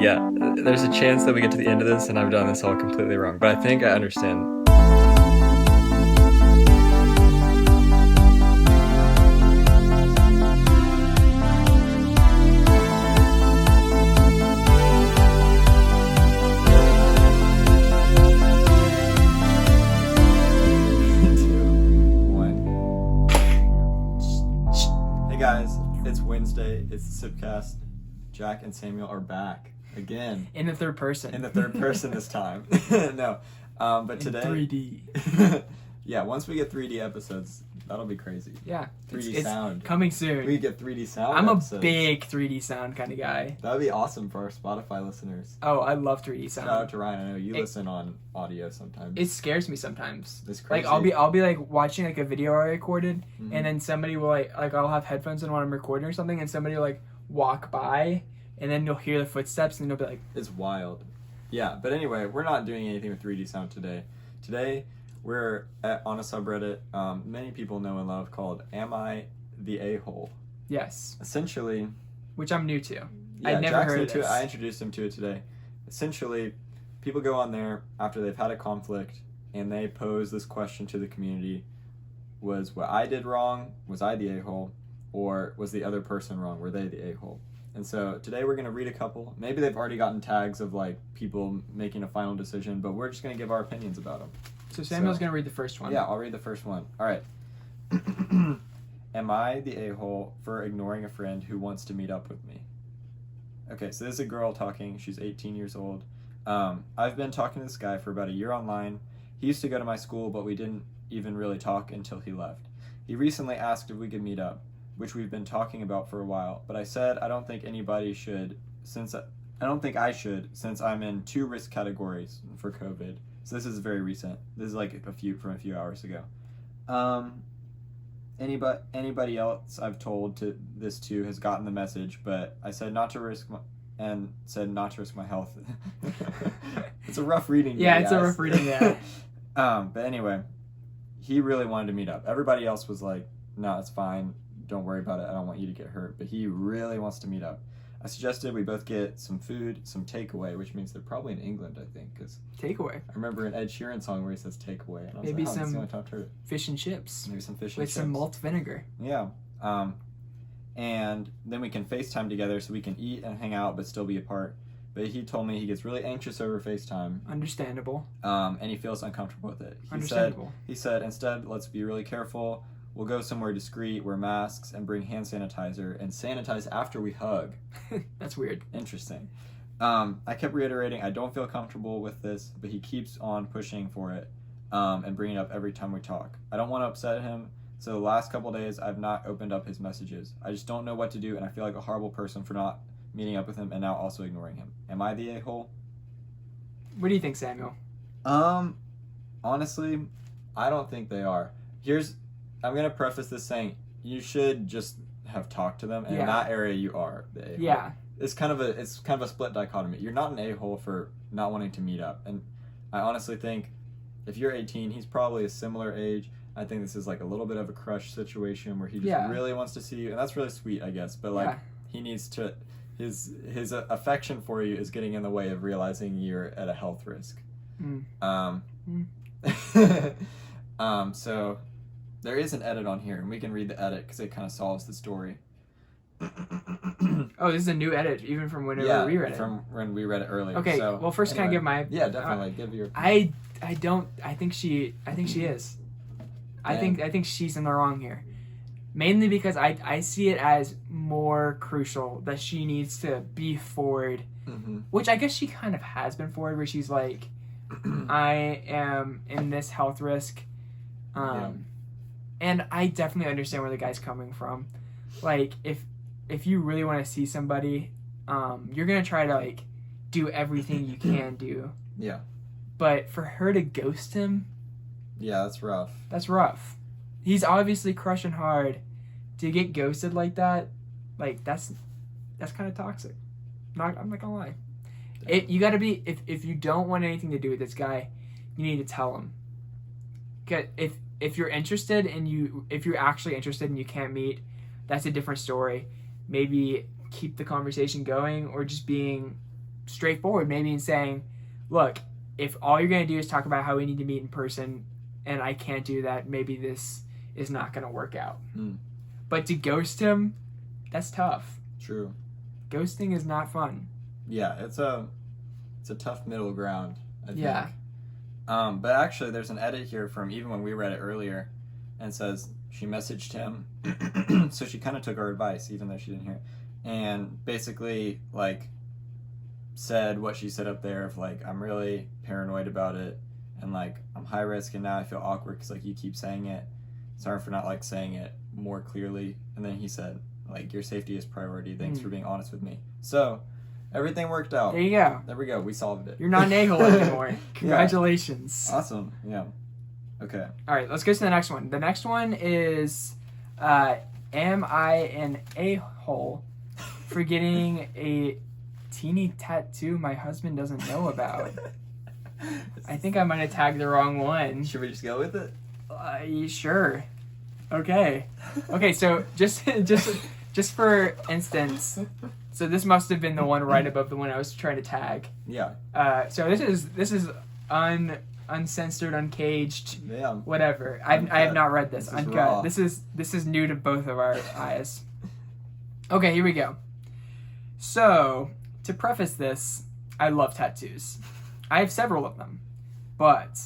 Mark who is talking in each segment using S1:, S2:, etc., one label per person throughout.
S1: Yeah, there's a chance that we get to the end of this and I've done this all completely wrong, but I think I understand. Guys, it's Wednesday, it's the Sipcast. Jack and Samuel are back again.
S2: In the third person.
S1: In the third person this time. No. But
S2: in
S1: today
S2: 3D.
S1: Yeah, once we get 3D episodes, that'll be crazy.
S2: Yeah.
S1: 3D sound.
S2: It's coming soon.
S1: We get 3D sound.
S2: I'm
S1: episodes.
S2: a big 3D sound kind of guy.
S1: That would be awesome for our Spotify listeners.
S2: Oh, I love 3D sound.
S1: Shout out to Ryan. I know you listen on audio sometimes.
S2: It scares me sometimes.
S1: It's crazy.
S2: Like I'll be like watching like a video I recorded, and then somebody will like I'll have headphones in when I'm recording or something, and somebody will like walk by, and then you'll hear the footsteps, and you'll be like,
S1: it's wild. Yeah, but anyway, we're not doing anything with 3D sound today. Today, we're on a subreddit many people know and love called I the Ahole.
S2: yes,
S1: Essentially,
S2: which I'm new to.
S1: yeah,
S2: I'd never
S1: Jack's
S2: heard
S1: new
S2: of
S1: to it.
S2: this.
S1: I introduced him to it today. Essentially, people go on there after they've had a conflict and they pose this question to the community: was what I did wrong? Was I the a-hole? Or was the other person wrong? Were they the a-hole? And so today we're going to read a couple. Maybe they've already gotten tags of like people making a final decision, but we're just going to give our opinions about them.
S2: So Samuel's gonna read the first one.
S1: Yeah, I'll read the first one. All right. Am I the a-hole for ignoring a friend who wants to meet up with me? Okay, so this is a girl talking. She's 18 years old. I've been talking to this guy for about a year online. He used to go to my school, but we didn't even really talk until he left. He recently asked if we could meet up, which we've been talking about for a while, but I said I don't think anybody should, since I'm in 2 risk categories for COVID. So this is very recent. This is like from a few hours ago. Anybody else I've told this to has gotten the message, but I said not to risk my health. It's a rough reading.
S2: Yeah, it's a rough reading. Yeah.
S1: But anyway, he really wanted to meet up. Everybody else was like, "No, it's fine. Don't worry about it. I don't want you to get hurt." But he really wants to meet up. I suggested we both get some food, some takeaway, which means they're probably in England, I think. Cause
S2: takeaway.
S1: I remember an Ed Sheeran song where he says takeaway. And I was
S2: maybe
S1: like,
S2: some
S1: I've heard.
S2: fish and chips.
S1: Maybe some fish and
S2: with
S1: chips.
S2: some malt vinegar.
S1: Yeah. And then we can FaceTime together so we can eat and hang out but still be apart. But he told me he gets really anxious over FaceTime.
S2: Understandable.
S1: And he feels uncomfortable with it.
S2: Understandable.
S1: He said, instead, let's be really careful. We'll go somewhere discreet, wear masks, and bring hand sanitizer, and sanitize after we hug.
S2: That's weird.
S1: Interesting. I kept reiterating I don't feel comfortable with this, but he keeps on pushing for it and bringing it up every time we talk. I don't want to upset him, so the last couple days I've not opened up his messages. I just don't know what to do, and I feel like a horrible person for not meeting up with him and now also ignoring him. Am I the a-hole?
S2: What do you think, Samuel?
S1: Honestly, I don't think they are. I'm going to preface this saying, you should just have talked to them, and in that area you are the a-hole.
S2: Yeah.
S1: It's kind of a split dichotomy. You're not an a-hole for not wanting to meet up. And I honestly think if you're 18, he's probably a similar age. I think this is like a little bit of a crush situation where he just really wants to see you, and that's really sweet, I guess. But like he needs to his affection for you is getting in the way of realizing you're at a health risk. So there is an edit on here, and we can read the edit because it kind of solves the story.
S2: Oh, this is a new edit, even from whenever we read it.
S1: From when we read it earlier.
S2: Okay,
S1: so,
S2: well, first
S1: anyway.
S2: can I give my...
S1: Yeah, definitely. Give your...
S2: I think she is. I think she's in the wrong here. Mainly because I see it as more crucial that she needs to be forward, which I guess she kind of has been forward, where she's like, I am in this health risk. And I definitely understand where the guy's coming from. Like, if you really want to see somebody, you're going to try to, like, do everything you can do.
S1: Yeah.
S2: But for her to ghost him...
S1: Yeah, that's rough.
S2: That's rough. He's obviously crushing hard. To get ghosted like that, like, that's kind of toxic. I'm not going to lie. You got to be... If you don't want anything to do with this guy, you need to tell him. If you're interested if you're actually interested and you can't meet, that's a different story. Maybe keep the conversation going, or just being straightforward, maybe in saying, look, if all you're going to do is talk about how we need to meet in person and I can't do that, maybe this is not going to work out. But to ghost him, that's tough.
S1: True.
S2: Ghosting is not fun.
S1: Yeah, it's a tough middle ground, I think.
S2: Yeah.
S1: But actually, there's an edit here from even when we read it earlier, and it says she messaged him, so she kind of took our advice, even though she didn't hear it, and basically, like, said what she said up there of, like, I'm really paranoid about it, and, like, I'm high risk, and now I feel awkward because, like, you keep saying it. Sorry for not, like, saying it more clearly. And then he said, like, your safety is priority. Thanks for being honest with me. So, everything worked out.
S2: There you go.
S1: There we go. We solved it.
S2: You're not an a-hole anymore. Congratulations.
S1: Yeah. Awesome. Yeah. Okay.
S2: All right, let's go to the next one. The next one is, am I an a-hole for getting a teeny tattoo my husband doesn't know about? I think I might have tagged the wrong one.
S1: Should we just go with it?
S2: Sure. Okay. Okay, so just for instance, so this must have been the one right above the one I was trying to tag.
S1: Yeah.
S2: So this is uncensored, uncaged,
S1: Yeah.
S2: Whatever. I have not read this.
S1: This is
S2: Uncut.
S1: raw.
S2: This is new to both of our eyes. Okay, here we go. So, to preface this, I love tattoos. I have several of them, but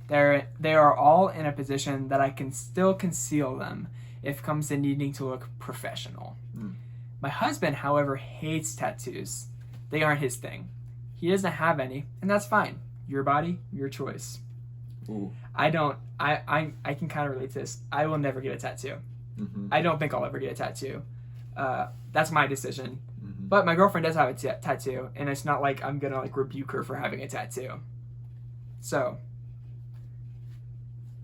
S2: they are all in a position that I can still conceal them if it comes to needing to look professional. My husband, however, hates tattoos. They aren't his thing. He doesn't have any, and that's fine. Your body, your choice.
S1: Ooh.
S2: I can kind of relate to this. I will never get a tattoo.
S1: Mm-hmm.
S2: I don't think I'll ever get a tattoo. That's my decision.
S1: Mm-hmm.
S2: But my girlfriend does have a tattoo, and it's not like I'm gonna like rebuke her for having a tattoo. So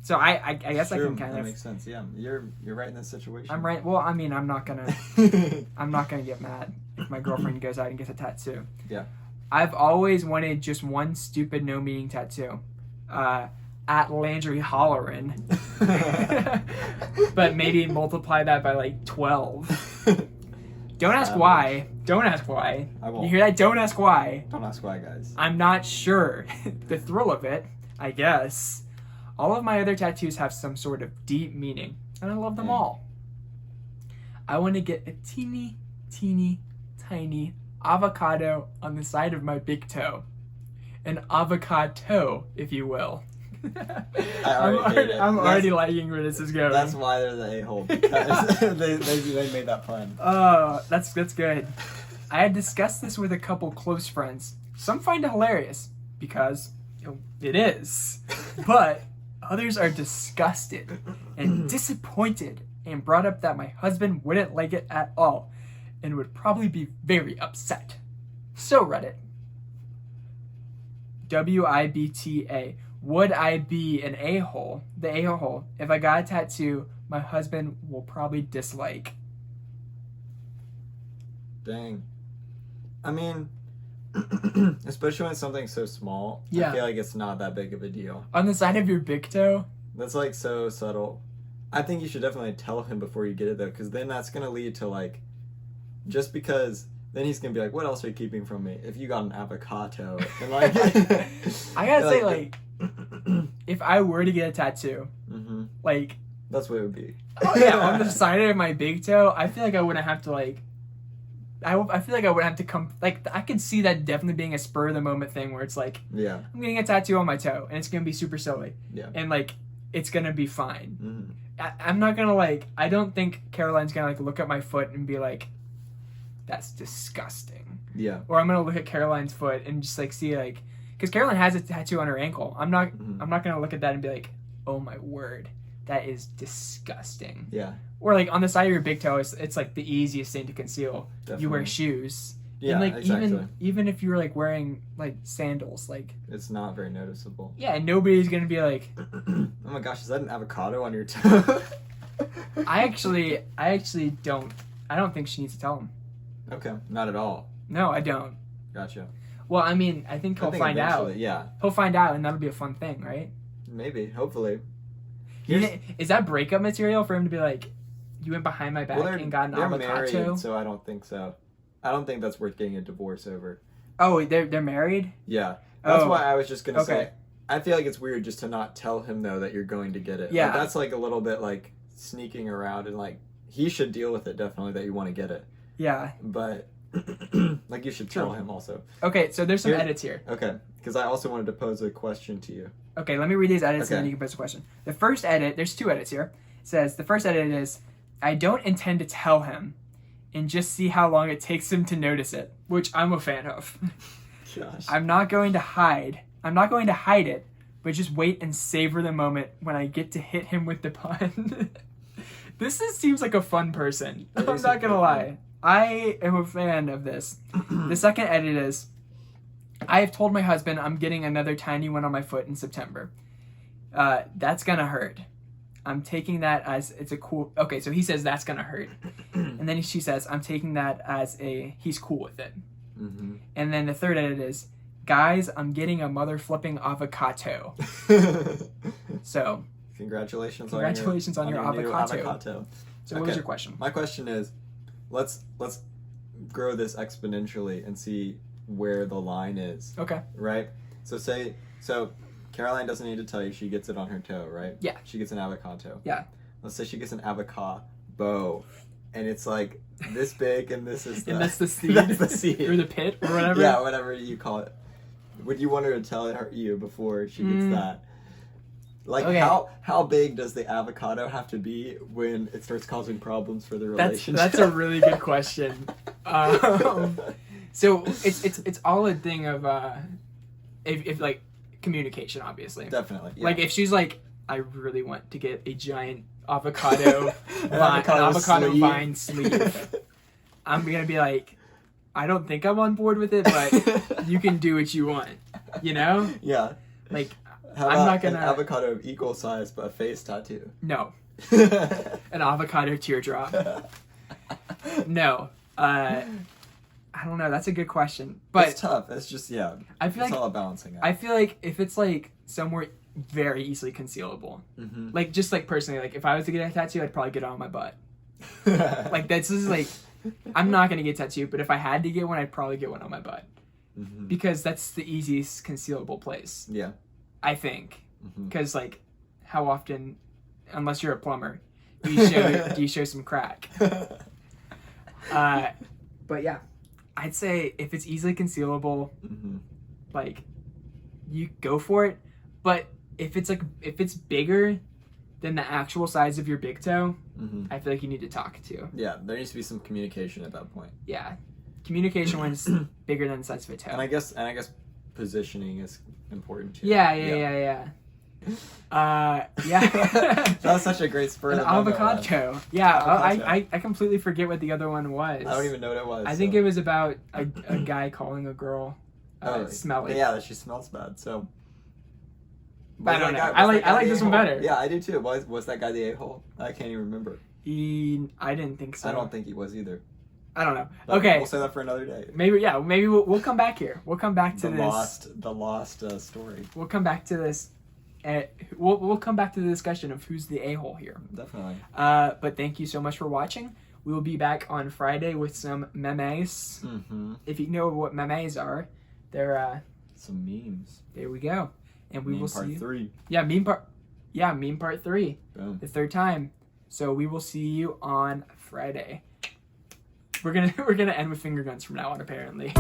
S2: I guess
S1: True.
S2: I can kind
S1: that
S2: of.
S1: makes sense. Yeah, you're right in this situation.
S2: I'm right. Well, I mean, I'm not gonna get mad if my girlfriend goes out and gets a tattoo.
S1: Yeah.
S2: I've always wanted just one stupid no meaning tattoo. At Landry Hollerin. But maybe multiply that by like 12. Don't ask why. Don't ask why.
S1: I won't.
S2: You hear that? Don't ask why.
S1: Don't ask why, guys.
S2: I'm not sure. The thrill of it, I guess. All of my other tattoos have some sort of deep meaning, and I love them all. I want to get a teeny, tiny avocado on the side of my big toe. An avocado, if you will. I'm already liking where this is going.
S1: That's why they're the a-hole, because they made that fun.
S2: Oh, that's good. I had discussed this with a couple close friends. Some find it hilarious, because it is. But others are disgusted and disappointed and brought up that my husband wouldn't like it at all and would probably be very upset. So Reddit. WIBTA. Would I be an a-hole, the a-hole, if I got a tattoo my husband will probably dislike?
S1: Dang. I mean, especially when something's so small,
S2: Yeah.
S1: I feel like it's not that big of a deal.
S2: On the side of your big toe?
S1: That's like so subtle. I think you should definitely tell him before you get it though, because then that's gonna lead to like, just because then he's gonna be like, what else are you keeping from me? If you got an avocado and like,
S2: I gotta say like, if I were to get a tattoo, like,
S1: that's what it would be.
S2: oh yeah, on the side of my big toe, I feel like I wouldn't have to like. I feel like I would have to come. Like, I could see that definitely being a spur of the moment thing where it's like,
S1: Yeah.
S2: I'm getting a tattoo on my toe and it's gonna be super silly.
S1: Yeah.
S2: And like, it's gonna be fine.
S1: Mm-hmm.
S2: I'm not gonna like. I don't think Caroline's gonna like look at my foot and be like, that's disgusting.
S1: Yeah.
S2: Or I'm gonna look at Caroline's foot and just like see like, because Caroline has a tattoo on her ankle. I'm not gonna look at that and be like, oh my word, that is disgusting.
S1: Yeah.
S2: Or like on the side of your big toe, it's like the easiest thing to conceal.
S1: Definitely.
S2: You wear shoes.
S1: Yeah,
S2: and like
S1: exactly.
S2: even if you're like wearing like sandals, like
S1: It's not very noticeable.
S2: yeah, nobody's gonna be like,
S1: oh my gosh, is that an avocado on your toe?
S2: I actually don't. I don't think she needs to tell him.
S1: Okay, not at all.
S2: No, I don't.
S1: Gotcha.
S2: Well, I mean, I think he'll find out.
S1: eventually, yeah.
S2: He'll find out, and that'll be a fun thing, right?
S1: Maybe, hopefully.
S2: Is that breakup material for him to be like, you went behind my back and got an
S1: they're
S2: avocado?
S1: married, so I don't think so. I don't think that's worth getting a divorce over.
S2: Oh, they're married?
S1: Yeah. That's
S2: Oh,
S1: why I was just gonna
S2: okay.
S1: say. I feel like it's weird just to not tell him though that you're going to get it.
S2: Yeah.
S1: Like, that's like a little bit like sneaking around, and like he should deal with it definitely that you want to get it.
S2: Yeah.
S1: But like you should tell him also.
S2: Okay, so there's some
S1: Here-
S2: edits here.
S1: Okay, because I also wanted to pose a question to you.
S2: Okay, let me read these edits and then
S1: Okay.
S2: you can pose a question. The first edit, there's 2 edits here. It says, the first edit is, I don't intend to tell him and just see how long it takes him to notice it, which I'm a fan of.
S1: Gosh.
S2: I'm not going to hide it, but just wait and savor the moment when I get to hit him with the pun. Seems like a fun person.
S1: It
S2: I'm
S1: is
S2: not
S1: a
S2: gonna
S1: good
S2: lie. I am a fan of this. The second edit is, I have told my husband I'm getting another tiny one on my foot in September. That's gonna hurt. I'm taking that as it's a cool. Okay, so he says that's gonna hurt, and then she says I'm taking that as he's cool with it.
S1: Mm-hmm.
S2: And then the third edit is, guys, I'm getting a mother flipping avocado. So
S1: Congratulations
S2: on your
S1: new
S2: avocado. So what was
S1: Okay.
S2: your question?
S1: My question is, let's grow this exponentially and see where the line is.
S2: Okay.
S1: Right? So Caroline doesn't need to tell you, she gets it on her toe, right?
S2: Yeah.
S1: She gets an avocado.
S2: Yeah.
S1: Let's say she gets an avocado, and it's like this big, and this is
S2: And that's the seed.
S1: That's the seed.
S2: Or the pit or whatever.
S1: Yeah, whatever you call it. Would you want her to tell you before she gets that? Like,
S2: Okay.
S1: how big does the avocado have to be when it starts causing problems for the relationship?
S2: That's a really good question. So it's all a thing of if like communication, obviously.
S1: Definitely. Yeah.
S2: Like if she's like, I really want to get a giant avocado avocado
S1: sleeve.
S2: vine sleeve. I'm gonna be like, I don't think I'm on board with it, but you can do what you want. You know?
S1: Yeah.
S2: Like
S1: How
S2: I'm
S1: about
S2: not gonna
S1: an avocado of equal size but a face tattoo?
S2: no. An avocado teardrop. No. I don't know. That's a good question. But
S1: it's tough. It's just
S2: I feel
S1: it's
S2: like
S1: all a balancing act.
S2: I feel like if it's like somewhere very easily concealable,
S1: Mm-hmm.
S2: like just like personally, like if I was to get a tattoo, I'd probably get it on my butt. Like this is like, I'm not gonna get tattooed, but if I had to get one, I'd probably get one on my butt
S1: Mm-hmm.
S2: because that's the easiest concealable place,
S1: Yeah.
S2: I think.
S1: Mm-hmm.
S2: Because like, how often, unless you're a plumber, do you show some crack? But yeah, I'd say if it's easily concealable,
S1: Mm-hmm.
S2: like you go for it. But if it's bigger than the actual size of your big toe,
S1: Mm-hmm.
S2: I feel like you need to talk to.
S1: Yeah, there needs to be some communication at that point.
S2: Yeah, communication when it's bigger than the size of a toe.
S1: And I guess positioning is important too.
S2: Yeah. Yeah.
S1: That was such a great spur.
S2: An
S1: of the moment.
S2: avocado. Yeah,
S1: Avocado.
S2: I completely forget what the other one was.
S1: I don't even know what it was.
S2: I think it was about a guy calling a girl smelly.
S1: Yeah, that she smells bad. So.
S2: I
S1: Was
S2: don't
S1: that
S2: know.
S1: guy-
S2: I
S1: was
S2: like
S1: that guy
S2: I like
S1: the
S2: this one
S1: a-hole?
S2: better.
S1: Yeah, I do too. Was that guy the a-hole? I can't even remember.
S2: I didn't think so.
S1: I don't think he was either.
S2: I don't know.
S1: But
S2: Okay.
S1: We'll say that for another day.
S2: Maybe we'll come back here. We'll come back to
S1: The lost story.
S2: We'll come back to this. We'll come back to the discussion of who's the a-hole here.
S1: Definitely.
S2: But thank you so much for watching. We will be back on Friday with some memes.
S1: Mm-hmm.
S2: If you know what memes are, they're
S1: Some memes.
S2: there we go. And we
S1: Meme
S2: will
S1: part
S2: see you.
S1: 3.
S2: Meme part 3.
S1: Boom.
S2: The third time. So we will see you on Friday. We're gonna end with finger guns from now on, apparently.